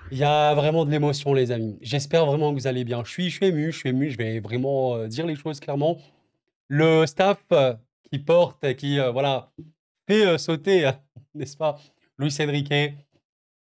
Il y a vraiment de l'émotion, les amis. J'espère vraiment que vous allez bien. Je suis ému, je vais vraiment dire les choses clairement. Le staff qui porte, qui voilà, fait sauter, n'est-ce pas, Luis Enrique,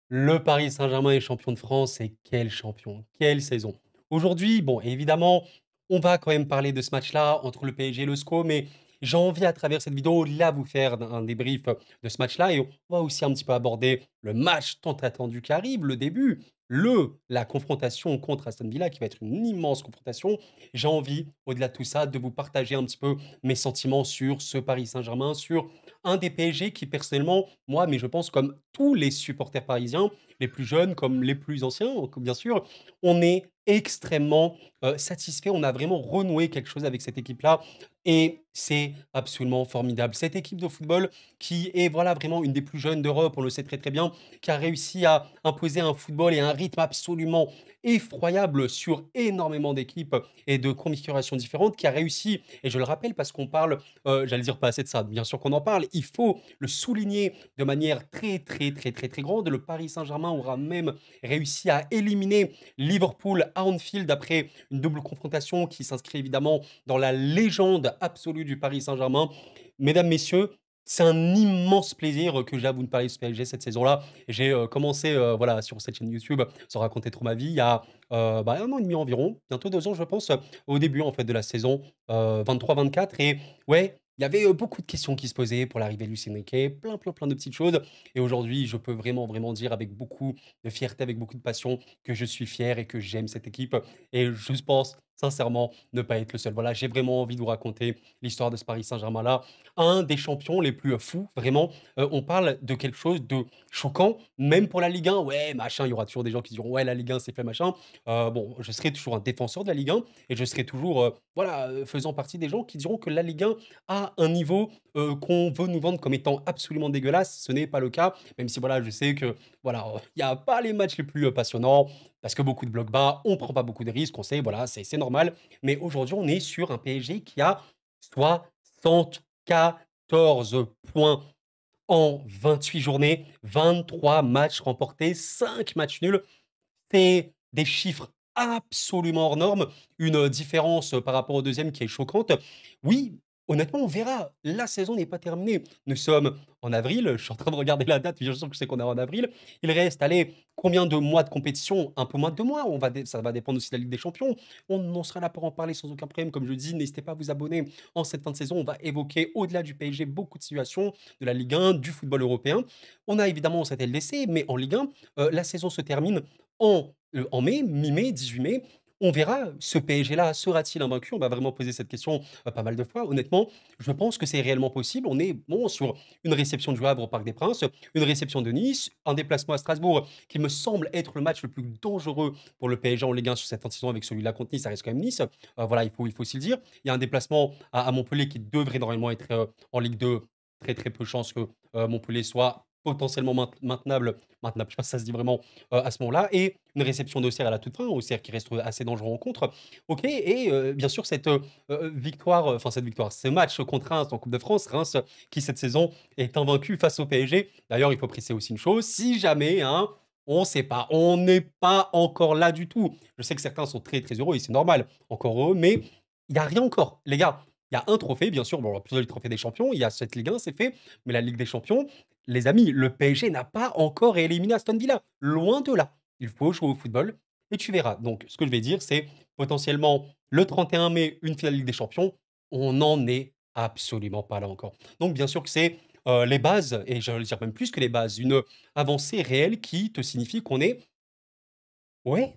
le Paris Saint-Germain est champion de France et quel champion, quelle saison. Aujourd'hui, bon, évidemment, on va quand même parler de ce match-là entre le PSG et le SCO, mais j'ai envie à travers cette vidéo là vous faire un débrief de ce match-là et on va aussi un petit peu aborder le match tant attendu qui arrive, le début, la confrontation contre Aston Villa qui va être une immense confrontation. J'ai envie, au-delà de tout ça, de vous partager un petit peu mes sentiments sur ce Paris Saint-Germain, sur un des PSG qui personnellement, moi, mais je pense comme tous les supporters parisiens, les plus jeunes comme les plus anciens, bien sûr, on est extrêmement satisfait. On a vraiment renoué quelque chose avec cette équipe-là et c'est absolument formidable. Cette équipe de football qui est voilà vraiment une des plus jeunes d'Europe, on le sait très très bien, qui a réussi à imposer un football et un rythme absolument effroyable sur énormément d'équipes et de configurations différentes, qui a réussi, et je le rappelle parce qu'on parle, j'allais dire pas assez de ça, bien sûr qu'on en parle, il faut le souligner de manière très, très, très, très, très grande. Le Paris Saint-Germain aura même réussi à éliminer Liverpool à Anfield après une double confrontation qui s'inscrit évidemment dans la légende absolue du Paris Saint-Germain. Mesdames, messieurs, c'est un immense plaisir que j'ai à vous parler de ce PSG cette saison-là. J'ai commencé voilà, sur cette chaîne YouTube sans raconter trop ma vie il y a 1 an et demi environ, bientôt 2 ans je pense, au début en fait de la saison 23-24. Et ouais, il y avait beaucoup de questions qui se posaient pour l'arrivée de Luis Enrique, plein, plein, plein de petites choses. Et aujourd'hui, je peux vraiment, vraiment dire avec beaucoup de fierté, avec beaucoup de passion, que je suis fier et que j'aime cette équipe. Et je pense sincèrement ne pas être le seul. Voilà, j'ai vraiment envie de vous raconter l'histoire de ce Paris Saint-Germain-là. Un des champions les plus fous, vraiment. On parle de quelque chose de choquant, même pour la Ligue 1. Ouais, machin, il y aura toujours des gens qui diront, ouais, la Ligue 1, c'est fait, machin. Bon, je serai toujours un défenseur de la Ligue 1 et je serai toujours, voilà, faisant partie des gens qui diront que la Ligue 1 a un niveau qu'on veut nous vendre comme étant absolument dégueulasse. Ce n'est pas le cas, même si voilà, je sais que voilà, il n'y a pas les matchs les plus passionnants parce que beaucoup de blocs bas, on prend pas beaucoup de risques, on sait, voilà, c'est normal. Mais aujourd'hui, on est sur un PSG qui a 74 points en 28 journées, 23 matchs remportés, 5 matchs nuls. C'est des chiffres absolument hors normes, une différence par rapport au deuxième qui est choquante. Oui, honnêtement, on verra. La saison n'est pas terminée. Nous sommes en avril. Je suis en train de regarder la date, bien sûr que je sais qu'on est en avril. Il reste, allez, combien de mois de compétition? Un peu moins de 2 mois. Ça va dépendre aussi de la Ligue des Champions. On en sera là pour en parler sans aucun problème. Comme je dis, n'hésitez pas à vous abonner. En cette fin de saison, on va évoquer, au-delà du PSG, beaucoup de situations de la Ligue 1, du football européen. On a évidemment cette LDC, mais en Ligue 1, la saison se termine en mai, mi-mai, 18 mai. On verra, ce PSG-là sera-t-il invaincu? On va vraiment poser cette question pas mal de fois. Honnêtement, je pense que c'est réellement possible. On est bon sur une réception du Havre au Parc des Princes, une réception de Nice, un déplacement à Strasbourg qui me semble être le match le plus dangereux pour le PSG en Ligue 1 sur cette fin de saison avec celui-là contre Nice. Ça reste quand même Nice. Voilà, il faut aussi le dire. Il y a un déplacement à Montpellier qui devrait normalement être en Ligue 2. Très très peu de chances que Montpellier soit potentiellement maintenable, je sais pas si ça se dit vraiment à ce moment-là, et une réception d'Auxerre à la toute fin, Auxerre qui reste assez dangereux en contre. Ok, et bien sûr victoire, enfin cette victoire, ce match contre Reims en Coupe de France, Reims qui cette saison est invaincu face au PSG. D'ailleurs, il faut préciser aussi une chose, si jamais, hein, on ne sait pas, on n'est pas encore là du tout. Je sais que certains sont très très heureux et c'est normal, encore heureux, mais il n'y a rien encore, les gars. Il y a un trophée, bien sûr, bon, plutôt le trophée des champions, il y a cette Ligue 1, c'est fait, mais la Ligue des champions, les amis, le PSG n'a pas encore éliminé Aston Villa. Loin de là. Il faut jouer au football et tu verras. Donc, ce que je vais dire, c'est potentiellement le 31 mai, une finale Ligue des Champions. On n'en est absolument pas là encore. Donc, bien sûr que c'est les bases, et je vais le dire même plus que les bases, une avancée réelle qui te signifie qu'on est, ouais,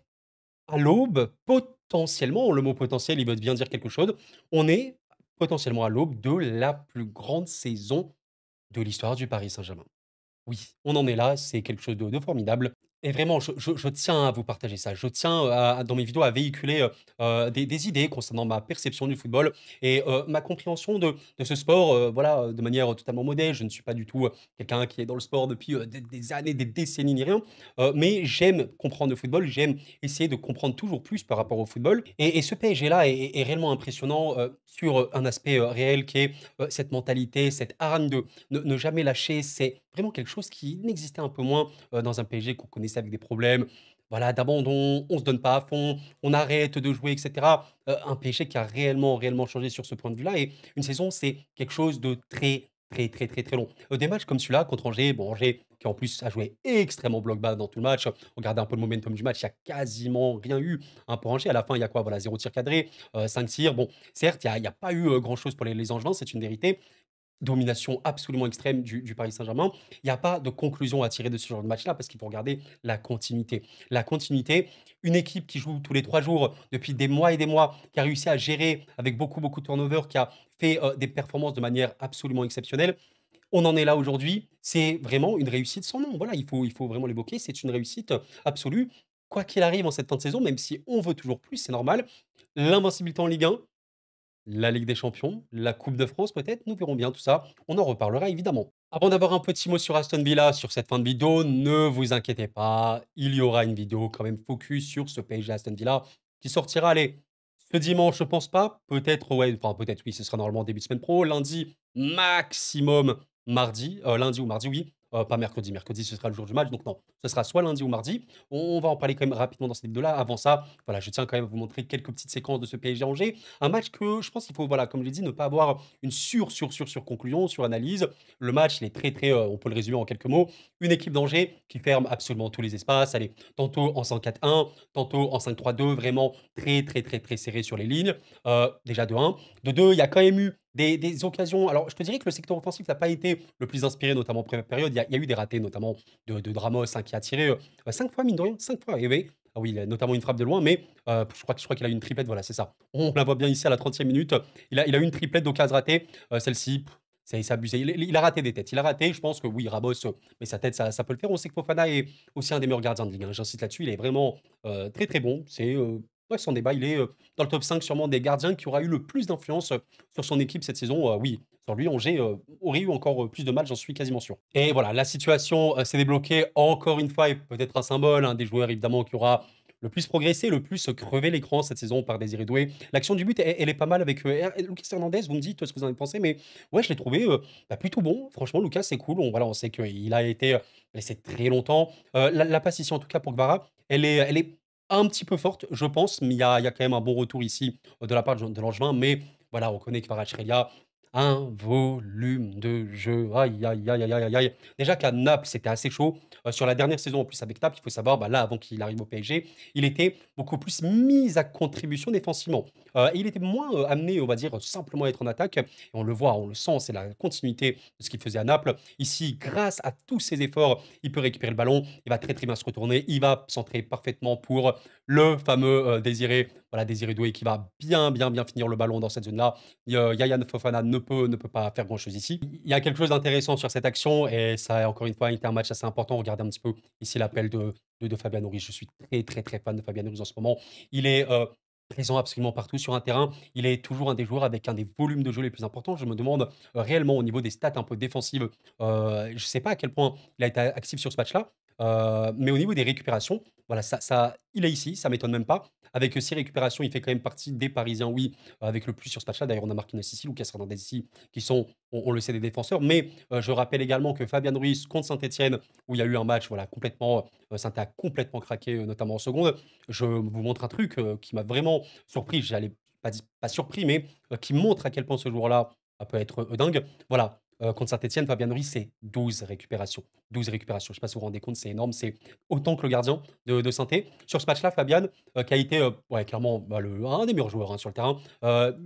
à l'aube, potentiellement, le mot potentiel, il veut bien dire quelque chose. On est potentiellement à l'aube de la plus grande saison de l'histoire du Paris Saint-Germain. Oui, on en est là, c'est quelque chose de formidable et vraiment je tiens à vous partager ça. Je tiens, dans mes vidéos à véhiculer, des idées concernant ma perception du football et ma compréhension de ce sport, voilà, de manière totalement modeste. Je ne suis pas du tout, quelqu'un qui est dans le sport depuis, des années, des décennies ni rien, mais j'aime comprendre le football, j'aime essayer de comprendre toujours plus par rapport au football et ce PSG-là est réellement impressionnant, sur, un aspect, réel qui est, cette mentalité, cette hargne de ne jamais lâcher, c'est vraiment quelque chose qui n'existait un peu moins, dans un PSG qu'on connaissait avec des problèmes, voilà, d'abandon, on se donne pas à fond, on arrête de jouer et cetera. Un PSG qui a réellement, réellement changé sur ce point de vue-là et une saison, c'est quelque chose de très, très, très, très, très long. Des matchs comme celui-là contre Angers, bon Angers qui en plus a joué extrêmement bloc bas dans tout le match. Regardez un peu le momentum du match, il y a quasiment rien eu, hein, pour Angers. À la fin, il y a quoi? Voilà, 0 tir cadré, 5 tirs. Bon, certes, il y a pas eu, grand-chose pour les Angevins, c'est une vérité. Domination absolument extrême du Paris Saint-Germain. Il y a pas de conclusion à tirer de ce genre de match-là parce qu'il faut regarder la continuité. La continuité, une équipe qui joue tous les 3 jours depuis des mois et des mois, qui a réussi à gérer avec beaucoup, beaucoup de turnover, qui a fait, des performances de manière absolument exceptionnelle. On en est là aujourd'hui, c'est vraiment une réussite sans nom. Voilà, il faut vraiment l'évoquer, c'est une réussite, absolue. Quoi qu'il arrive en cette fin de saison, même si on veut toujours plus, c'est normal. L'invincibilité en Ligue 1, la Ligue des Champions, la Coupe de France peut-être, nous verrons bien tout ça. On en reparlera évidemment. Avant d'avoir un petit mot sur Aston Villa sur cette fin de vidéo, ne vous inquiétez pas, il y aura une vidéo quand même focus sur ce PSG Aston Villa qui sortira, allez, ce dimanche, je pense pas, peut-être, ouais, enfin peut-être oui, ce sera normalement début de semaine pro, lundi, maximum mardi, lundi ou mardi, oui, pas mercredi. Mercredi, ce sera le jour du match, donc non, ce sera soit lundi ou mardi. On va en parler quand même rapidement dans cette vidéo-là. Avant ça, voilà, je tiens quand même à vous montrer quelques petites séquences de ce PSG Angers. Un match que je pense qu'il faut, voilà, comme je l'ai dit, ne pas avoir une sur conclusion, sur analyse. Le match, il est très, très, on peut le résumer en quelques mots. Une équipe d'Angers qui ferme absolument tous les espaces. Allez, tantôt en 5-4-1, tantôt en 5-3-2, vraiment très, très, très, très serré sur les lignes. Déjà de 1. De 2, il y a quand même eu des occasions. Alors, je te dirais que le secteur offensif n'a pas été le plus inspiré, notamment en première période. Il y a eu des ratés, notamment de Ramos, hein, qui a tiré 5 fois, mine de rien, 5 fois. Et oui, ah oui, il a notamment une frappe de loin, mais je crois qu'il a eu une triplette, voilà, c'est ça. On la voit bien ici à la 30e minute. Il a eu une triplette d'occasion ratée. Celle-ci, c'est abusé. Il a raté des têtes. Il a raté, je pense que oui, Ramos, mais sa tête, ça peut le faire. On sait que Fofana est aussi un des meilleurs gardiens de Ligue 1. J'insiste là-dessus, il est vraiment très très bon. C'est ouais, sans débat, il est dans le top 5 sûrement des gardiens qui aura eu le plus d'influence sur son équipe cette saison. Oui, sur lui, Angers aurait eu encore plus de matchs, j'en suis quasiment sûr. Et voilà, la situation s'est débloquée encore une fois, et peut-être un symbole, hein, des joueurs évidemment qui aura le plus progressé, le plus crevé l'écran cette saison par Désiré Doué. L'action du but, elle est pas mal avec Lucas Hernandez. Vous me dites ce que vous en avez pensé, mais ouais, je l'ai trouvé plutôt bon. Franchement, Lucas, c'est cool. Voilà, on sait qu'il a été laissé très longtemps. La passe ici, en tout cas, pour Gbara, elle est un petit peu forte, je pense, mais il y a quand même un bon retour ici de la part de Langevin. Mais voilà, on connaît Kvaratskhelia, un volume de jeu. Aïe, aïe, aïe, aïe, aïe, aïe. Déjà qu'à Naples, c'était assez chaud. Sur la dernière saison, en plus, avec Naples, il faut savoir, bah, là, avant qu'il arrive au PSG, il était beaucoup plus mis à contribution défensivement. Et il était moins amené, on va dire, simplement à être en attaque. Et on le voit, on le sent, c'est la continuité de ce qu'il faisait à Naples. Ici, grâce à tous ses efforts, il peut récupérer le ballon, il va très très bien se retourner, il va centrer parfaitement pour le fameux Désiré, voilà, Désiré Doué qui va bien, bien, bien finir le ballon dans cette zone-là. Yayan Fofana ne peut pas faire grand-chose ici. Il y a quelque chose d'intéressant sur cette action et ça a encore une fois été un match assez important. Regardez un petit peu ici l'appel de Fabian Ruiz. Je suis très, très, très fan de Fabian Ruiz en ce moment. Il est présent absolument partout sur un terrain. Il est toujours un des joueurs avec un des volumes de jeu les plus importants. Je me demande réellement au niveau des stats un peu défensives, je ne sais pas à quel point il a été actif sur ce match-là, mais au niveau des récupérations, voilà, il est ici, ça m'étonne même pas. Avec 6 récupérations, il fait quand même partie des Parisiens, oui, avec le plus sur ce match-là. D'ailleurs, on a Marquinhos ici, Lucas Hernandez ici, qui sont, on le sait, des défenseurs. Mais je rappelle également que Fabian Ruiz contre Saint-Etienne, où il y a eu un match voilà, complètement, Saint a complètement craqué, notamment en seconde. Je vous montre un truc qui m'a vraiment surpris. J'allais pas surpris, mais qui montre à quel point ce joueur-là peut être dingue. Voilà, contre Saint-Etienne, Fabian Ruiz, c'est 12 récupérations. 12 récupérations. Je ne sais pas si vous vous rendez compte, c'est énorme. C'est autant que le gardien de Saint-Etienne. Sur ce match-là, Fabian, qui a été ouais, clairement bah, un des meilleurs joueurs hein, sur le terrain,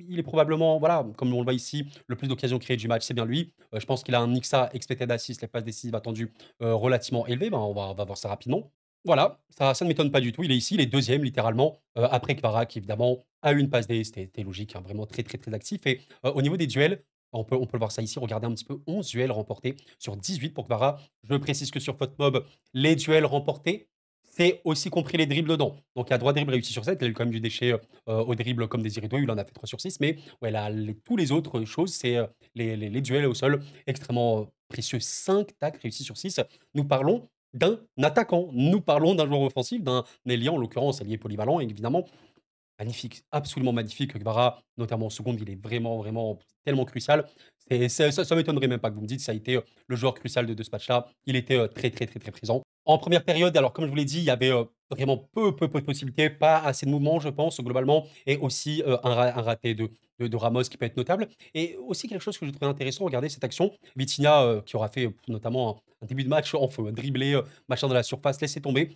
il est probablement, voilà, comme on le voit ici, le plus d'occasions créées du match, c'est bien lui. Je pense qu'il a un XA expected assist, les passes décisives attendues relativement élevé. Ben, on va voir ça rapidement. Voilà, ça ne m'étonne pas du tout. Il est ici, il est deuxième littéralement, après Kvara qui évidemment a eu une passe D, c'était logique, hein, vraiment très, très, très actif et au niveau des duels, on peut voir ça ici, regardez un petit peu, 11 duels remportés sur 18 pour Kvara. Je précise que sur FotMob, les duels remportés, c'est aussi compris les dribbles dedans. Donc il y a droit dribble réussi sur 7, il a eu quand même du déchet, au dribble comme Désiré Doué, il en a fait 3 sur 6, mais ouais, là, tous les autres choses, c'est, les duels au sol extrêmement, précieux. 5 tacles réussis sur 6. Nous parlons d'un attaquant. Nous parlons d'un joueur offensif, d'un ailier, en l'occurrence ailier polyvalent évidemment. magnifique, absolument magnifique. Kvara, notamment en seconde, il est vraiment, vraiment tellement crucial. Ça m'étonnerait même pas que vous me dites, ça a été le joueur crucial de ce match-là. Il était très, très, très, très présent. En première période, alors comme je vous l'ai dit, il y avait vraiment peu de possibilités, pas assez de mouvements, je pense, globalement, et aussi un raté de Ramos qui peut être notable. Et aussi quelque chose que je trouvais intéressant, regardez cette action. Vitinha, qui aura fait notamment un début de match en feu, dribbler, machin dans la surface, laisser tomber.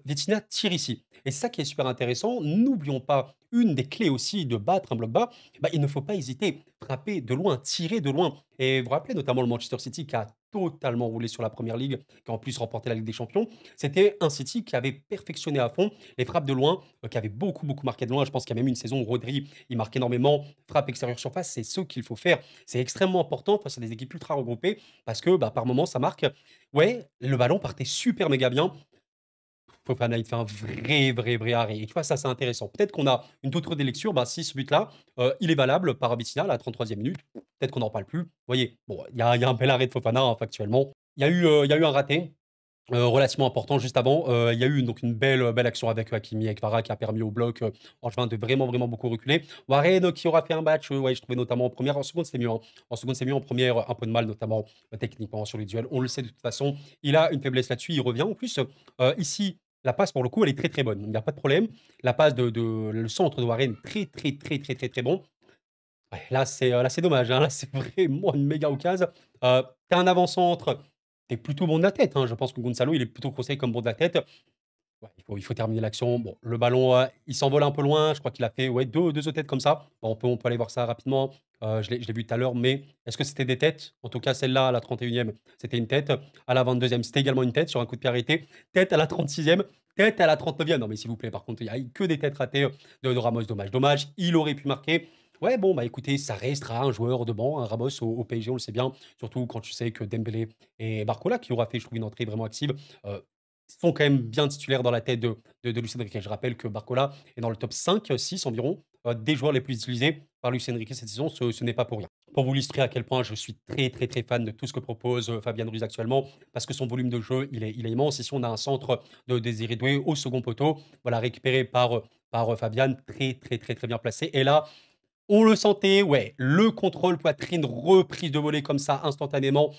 Vitinha tire ici. Et c'est ça qui est super intéressant. N'oublions pas, une des clés aussi de battre un bloc bas, bah, il ne faut pas hésiter. Frapper de loin, tirer de loin. Et vous vous rappelez notamment le Manchester City qui a totalement roulé sur la première ligue, qui a en plus remporté la Ligue des Champions. C'était un City qui avait perfectionné à fond les frappes de loin, qui avait beaucoup marqué de loin. Je pense qu'il y a même une saison où Rodri, il marque énormément. Frappe extérieure surface, c'est ce qu'il faut faire. C'est extrêmement important face à des équipes ultra regroupées parce que bah, par moment, ça marque. Ouais, le ballon partait super méga bien. Fofana, il fait un vrai arrêt et tu vois, ça, c'est intéressant. Peut-être qu'on a une toute autre lecture, bah, si ce but-là, il est valable par Abyssinia à la 33e minute, peut-être qu'on n'en parle plus. Vous voyez? Bon, il y a un bel arrêt de Fofana, hein, factuellement. Il y a eu un raté, relativement important juste avant. Il y a eu donc une belle action avec Hakimi et Kvara qui a permis au bloc, Angevin de vraiment beaucoup reculer. Warren, qui aura fait un match, ouais, je trouvais notamment en première, en seconde, c'était mieux, hein. En seconde, c'est mieux, en première, un peu de mal, notamment, techniquement sur les duels. On le sait de toute façon, il a une faiblesse là-dessus, il revient. En plus, ici, la passe pour le coup, elle est très bonne. Il n'y a pas de problème. La passe le centre de Warren, très bon. Ouais, là c'est dommage, hein, là c'est vraiment une méga occasion. Tu un avant-centre, tu plutôt bon de la tête, hein. Je pense que Gonzalo, il est plutôt conseillé comme bon de la tête. Ouais, il faut terminer l'action. Bon, le ballon, il s'envole un peu loin. Je crois qu'il a fait, ouais, 2 têtes comme ça. Bon, on peut aller voir ça rapidement. Je l'ai vu tout à l'heure, mais est-ce que c'était des têtes? En tout cas, celle-là, à la 31e, c'était une tête. À la 22e, c'était également une tête sur un coup de pied arrêté. Tête à la 36e, tête à la 39e. Non, mais s'il vous plaît, par contre, il y a que des têtes ratées de Ramos. Dommage. Il aurait pu marquer. Ouais, bon, bah écoutez, ça restera un joueur de banc, un Ramos au PSG, on le sait bien. Surtout quand tu sais que Dembélé et Barcola, qui aura fait, je trouve, une entrée vraiment active, euh, sont quand même bien titulaires dans la tête de Luis Enrique. Je rappelle que Barcola est dans le top 5, 6 environ, des joueurs les plus utilisés par Luis Enrique cette saison. Ce n'est pas pour rien. Pour vous illustrer à quel point je suis très fan de tout ce que propose Fabien Ruiz actuellement, parce que son volume de jeu, il est immense. Ici, on a un centre de Désiré Doué au second poteau, voilà, récupéré par Fabian, très bien placé. Et là, on le sentait, ouais, le contrôle poitrine, reprise de volée comme ça instantanément.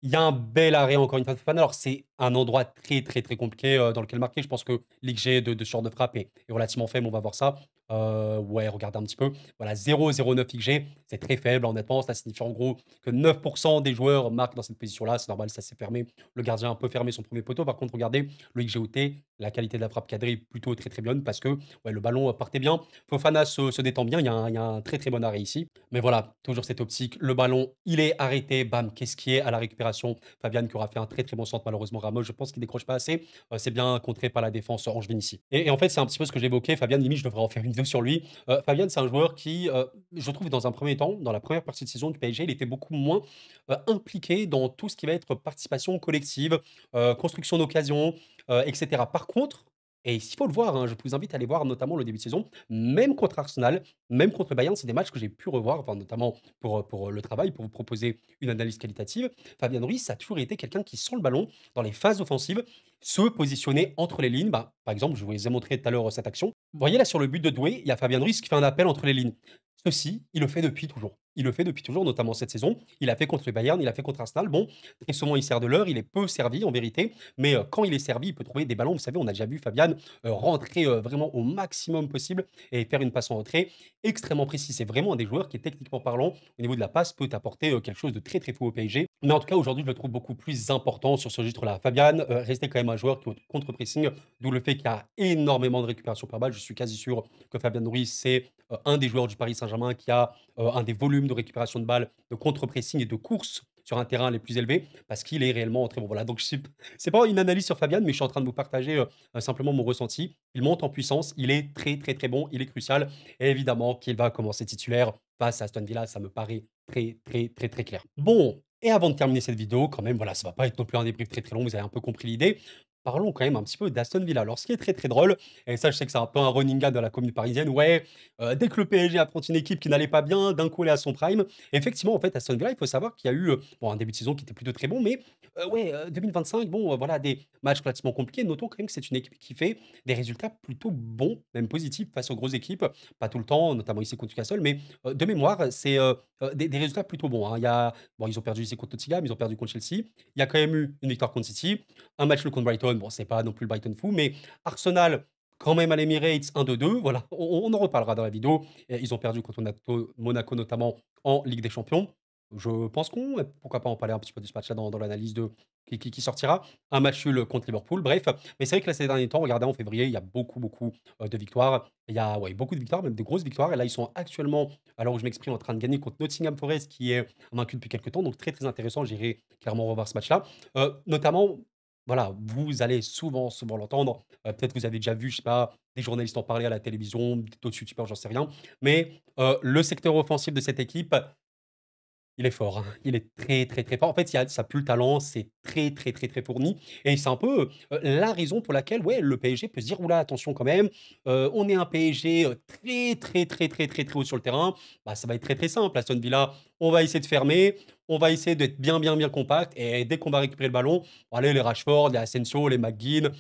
Il y a un bel arrêt encore une fois de Fofana. Alors c'est un endroit très compliqué, dans lequel marquer. Je pense que l'XG de ce genre de frappe est relativement faible, on va voir ça. Ouais, regardez un petit peu. Voilà, 0,09 XG, c'est très faible honnêtement. Ça signifie en gros que 9 des joueurs marquent dans cette position-là. C'est normal, ça s'est fermé. Le gardien peut fermer son premier poteau. Par contre, regardez le XG OT, la qualité de la frappe cadrée est plutôt très bonne parce que, ouais, le ballon, partait bien. Fofana se détend bien. Il y a un très bon arrêt ici. Mais voilà, toujours cette optique. Le ballon, il est arrêté. Bam, qu'est-ce qui est à la récupération? Fabian qui aura fait un très bon centre. Malheureusement, Ramos, je pense qu'il décroche pas assez. C'est bien contré par la défense angevine ici. Et en fait, c'est un petit peu ce que j'évoquais. Fabian, limite, je devrais en faire une vidéo sur lui. Fabian, c'est un joueur qui, je trouve, dans un premier temps, dans la première partie de saison du PSG, il était beaucoup moins impliqué dans tout ce qui va être participation collective, construction d'occasion, etc. Par contre, et il faut le voir, hein, je vous invite à aller voir notamment le début de saison, même contre Arsenal, même contre Bayern, c'est des matchs que j'ai pu revoir, enfin, notamment pour le travail, pour vous proposer une analyse qualitative. Fabien Ruiz a toujours été quelqu'un qui, sans le ballon, dans les phases offensives, se positionnait entre les lignes. Bah, par exemple, je vous ai montré tout à l'heure cette action. Vous voyez là sur le but de Doué, il y a Fabien Ruiz qui fait un appel entre les lignes. Ceci, il le fait depuis toujours. Il le fait depuis toujours, notamment cette saison. Il a fait contre le Bayern, il a fait contre Arsenal. Bon, très souvent, il sert de l'heure, il est peu servi en vérité, mais quand il est servi, il peut trouver des ballons. Vous savez, on a déjà vu Fabian rentrer vraiment au maximum possible et faire une passe en entrée extrêmement précise. C'est vraiment un des joueurs qui, techniquement parlant, au niveau de la passe, peut apporter quelque chose de très fou au PSG. Mais en tout cas, aujourd'hui, je le trouve beaucoup plus important sur ce registre-là. Fabian, restait quand même un joueur qui est au contre-pressing, d'où le fait qu'il y a énormément de récupération par balle. Je suis quasi sûr que Fabian Ruiz, c'est un des joueurs du Paris Saint-Germain qui a un des volumes de récupération de balles, de contre-pressing et de course sur un terrain les plus élevés, parce qu'il est réellement très bon. Voilà, donc c'est pas une analyse sur Fabian, mais je suis en train de vous partager simplement mon ressenti. Il monte en puissance, il est très bon, il est crucial, et évidemment qu'il va commencer titulaire face à Aston Villa, ça me paraît très clair. Bon, et avant de terminer cette vidéo, quand même, voilà, ça va pas être non plus un débrief très long, vous avez un peu compris l'idée. Parlons quand même un petit peu d'Aston Villa. Alors, ce qui est très, très drôle, et ça, je sais que c'est un peu un running gag dans la commune parisienne, ouais, dès que le PSG affronte une équipe qui n'allait pas bien, d'un coup, elle est à son prime. Effectivement, en fait, Aston Villa, il faut savoir qu'il y a eu, bon, un début de saison qui était plutôt très bon, mais ouais, 2025, bon, voilà, des matchs relativement compliqués. Notons quand même que c'est une équipe qui fait des résultats plutôt bons, même positifs face aux grosses équipes. Pas tout le temps, notamment ici contre Newcastle, mais de mémoire, c'est des résultats plutôt bons, hein. Il y a, bon, ils ont perdu ici contre Tottenham, ils ont perdu contre Chelsea. Il y a quand même eu une victoire contre City. Un match nul contre Brighton, bon, c'est pas non plus le Brighton fou, mais Arsenal, quand même à l'Emirates, 1-2-2. Voilà, on en reparlera dans la vidéo. Et ils ont perdu contre Monaco, notamment en Ligue des Champions. Je pense qu'on, pourquoi pas en parler un petit peu de ce match-là dans l'analyse de qui sortira. Un match nul contre Liverpool, bref. Mais c'est vrai que là, ces derniers temps, regardez, en février, il y a beaucoup, beaucoup de victoires. Il y a ouais, beaucoup de victoires, même de grosses victoires. Et là, ils sont actuellement, alors où je m'exprime, en train de gagner contre Nottingham Forest, qui est vaincu depuis quelques temps. Donc, très, très intéressant. J'irai clairement revoir ce match-là. Notamment, voilà, vous allez souvent, souvent l'entendre. Peut-être vous avez déjà vu, je sais pas, des journalistes en parler à la télévision, d'autres youtubeurs, j'en sais rien. Mais le secteur offensif de cette équipe, il est fort, hein. Il est très, très, très fort. En fait, il y a ça pue le talent, c'est très, très, très, très fourni et c'est un peu, la raison pour laquelle, ouais, le PSG peut se dire: «Ouh là, attention quand même, on est un PSG, très, très, très, très, très, très haut sur le terrain». Bah, ça va être très, très simple. Aston Villa, on va essayer de fermer, on va essayer d'être bien, bien, bien compact et dès qu'on va récupérer le ballon, allez, les Rashford, les Asensio, les McGinn,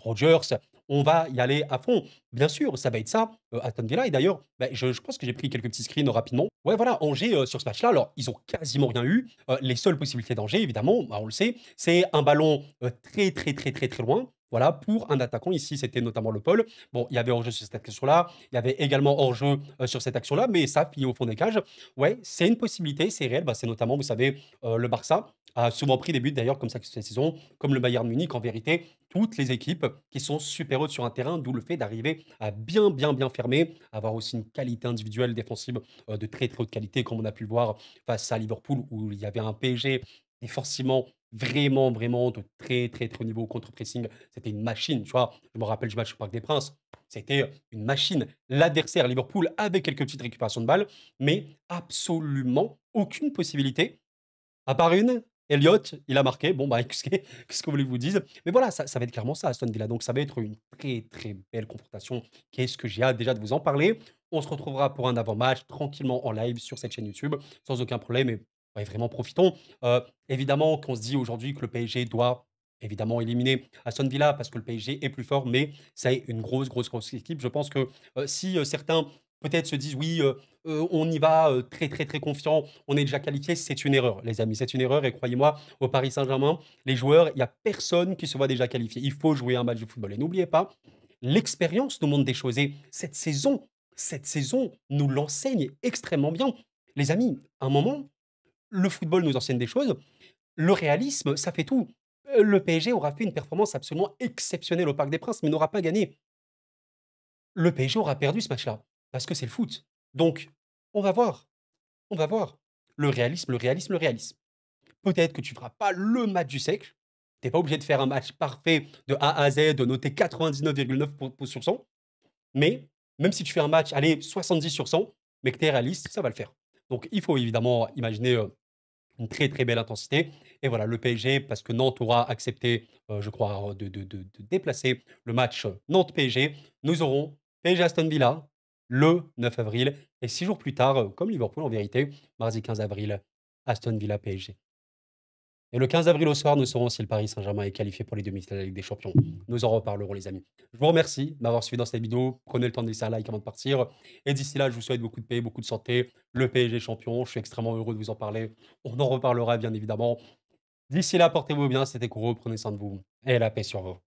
Rodgers, on va y aller à fond. Bien sûr, ça va être ça, Aston Villa et d'ailleurs, bah, je pense que j'ai pris quelques petits screens rapidement. Ouais, voilà, Angers, sur ce match-là, alors ils ont quasiment rien eu. Les seules possibilités d'Angers, évidemment, bah, on le sait, c'est un ballon, très, très, très, très, très loin, voilà, pour un attaquant. Ici, c'était notamment Le Paul. Bon, il y avait hors-jeu sur cette action-là, il y avait également hors-jeu, sur cette action-là, mais ça finit au fond des cages. Ouais, c'est une possibilité, c'est réel. Bah, c'est notamment, vous savez, le Barça a souvent pris des buts d'ailleurs comme ça cette saison, comme le Bayern Munich. En vérité, toutes les équipes qui sont super hautes sur un terrain, d'où le fait d'arriver à bien, bien, bien fermer, avoir aussi une qualité individuelle défensive de très, très haute qualité, comme on a pu le voir face à Liverpool, où il y avait un PSG défensivement vraiment, vraiment de très, très, très haut niveau contre-pressing. C'était une machine, tu vois. Je me rappelle du match au Parc des Princes. C'était une machine. L'adversaire, Liverpool, avait quelques petites récupérations de balles, mais absolument aucune possibilité à part une, Elliott, il a marqué. Bon, bah, qu'est-ce que vous voulez que je vous dise? Mais voilà, ça va être clairement ça, Aston Villa. Donc ça va être une très, très belle confrontation. Qu'est-ce que j'ai hâte déjà de vous en parler. On se retrouvera pour un avant-match tranquillement en live sur cette chaîne YouTube, sans aucun problème et ouais, vraiment profitons. Évidemment qu'on se dit aujourd'hui que le PSG doit évidemment éliminer Aston Villa parce que le PSG est plus fort, mais c'est une grosse, grosse, grosse équipe. Je pense que, si, certains peut-être se disent: «Oui, on y va, très, très, très confiant, on est déjà qualifié», c'est une erreur, les amis. C'est une erreur et croyez-moi, au Paris Saint-Germain, les joueurs, il y a personne qui se voit déjà qualifié. Il faut jouer un match de football et n'oubliez pas, l'expérience nous montre des choses et cette saison nous l'enseigne extrêmement bien. Les amis, à un moment, le football nous enseigne des choses, le réalisme, ça fait tout. Le PSG aura fait une performance absolument exceptionnelle au Parc des Princes, mais n'aura pas gagné. Le PSG aura perdu ce match-là, parce que c'est le foot. Donc, on va voir, on va voir. Le réalisme, le réalisme, le réalisme. Peut-être que tu feras pas le match du siècle. Tu es pas obligé de faire un match parfait de A à Z, de noter 99,9 sur 100. Mais même si tu fais un match, allez, 70 sur 100, mais que tu es réaliste, ça va le faire. Donc, il faut évidemment imaginer une très très belle intensité. Et voilà, le PSG, parce que Nantes aura accepté, je crois, de déplacer le match Nantes-PSG, nous aurons PSG Aston Villa le 9 avril. Et 6 jours plus tard, comme Liverpool en vérité, mardi 15 avril, Aston Villa PSG. Et le 15 avril au soir, nous saurons si le Paris Saint-Germain est qualifié pour les demi-finales de la Ligue des Champions. Nous en reparlerons, les amis. Je vous remercie de m'avoir suivi dans cette vidéo. Prenez le temps de laisser un like avant de partir. Et d'ici là, je vous souhaite beaucoup de paix, beaucoup de santé. Le PSG champion, je suis extrêmement heureux de vous en parler. On en reparlera bien évidemment. D'ici là, portez-vous bien, c'était Kouro, prenez soin de vous et la paix sur vous.